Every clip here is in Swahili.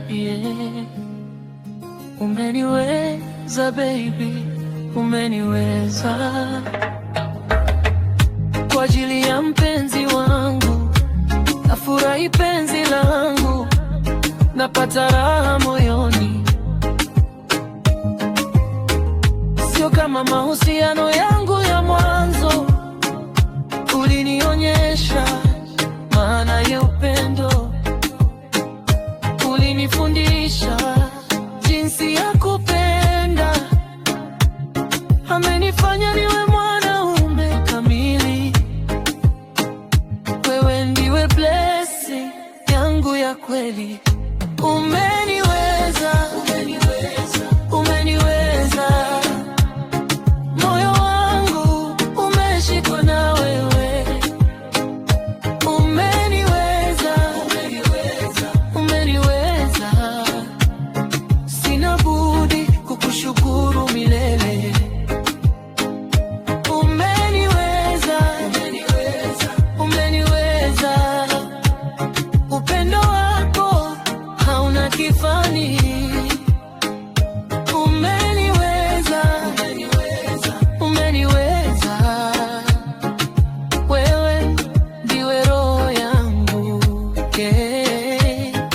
yeah. Umeniweza baby, umeniweza. Kwa ajili ya mpenzi wangu nafurahi penzi langu, napata raha moyoni, sio kama mahusiano yangu ya mwanzo. Ulinionyesha maana ya upendo, ulinifundisha jinsi ya kupenda, amenifanya niwe mwanaume kamili. Wewe ndiwe blessing yangu ya kweli. Umeniweza, umeniweza, umeniweza. Moyo wangu umeshikwa na wewe. Umeniweza, umeniweza, umeniweza. Sina budi kukushukuru milele. Umeniweza, umeniweza, umeniweza. Upendo wako hauna kifani. Umeniweza, umeniweza, umeniweza. Wewe ndiwe roho yangu, yeah.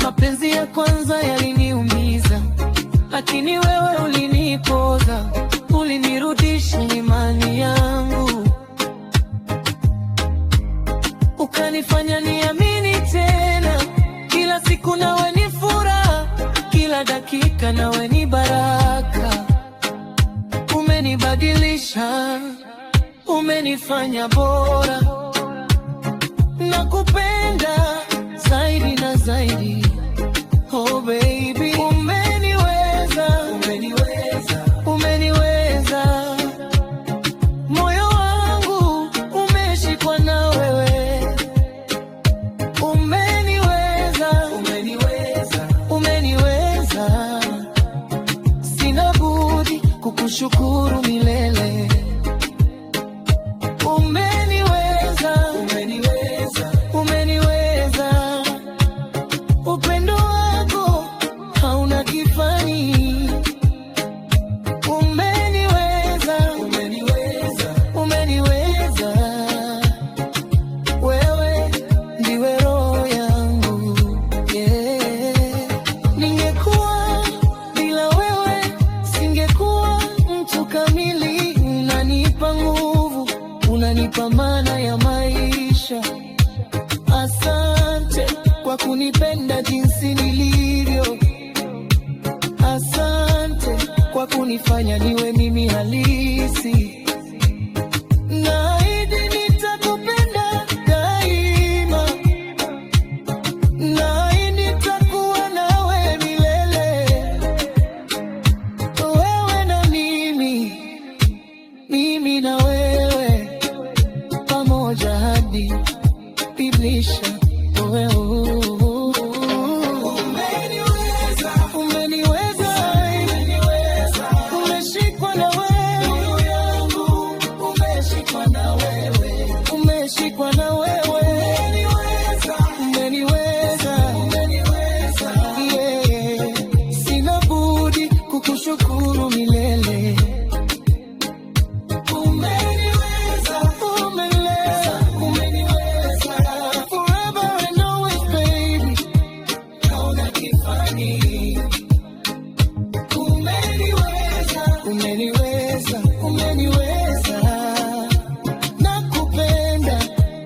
Mapenzi ya kwanza yaliniumiza, lakini wewe ulinipoza, ulinirudisha imani yangu, ukanifanya niamini tena. Kila siku nawe ni furaha, kila dakika nawe ni baraka. Umenibadilisha, umenifanya bora, nakupenda zaidi na zaidi. Oh baby, umeniweza, umeniweza, umeniweza. Moyo wangu umeshikwa na wewe. Umeniweza, umeniweza, umeniweza. Sina budi kukushukuru milele. Umeniweza, umeniweza, umeniweza. Upendo wako hauna kifani. Umeniweza, umeniweza, umeniweza. Wewe ndiwe roho yangu, yeah. Ningekuwa bila wewe singekuwa mtu kamili. Unanipa nguvu, unanipa maana ya maisha. Asante kwa kunipenda jinsi nilivyo. Asante kwa kunifanya niwe mimi halisi. Naahidi nitakupenda daima, naahidi nitakuwa nawe milele. Wewe na mimi, mimi na wewe, pamoja hadi biblisha. Umeniweza, umeniweza, umeshikwa na wewe. Moyo yangu umeshikwa na wewe, umeshikwa na wewe. Umeniweza, umeniweza, yeah. Sina budi kukushukuru milele. Umeniweza, umeniweza, umeniweza. Forever and always baby, hauna kifani. Umeniweza, umeniweza, umeniweza. Nakupenda,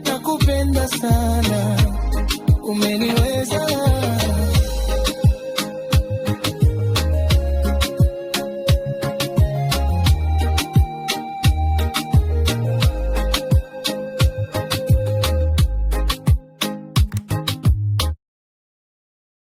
nakupenda sana. Umeniweza.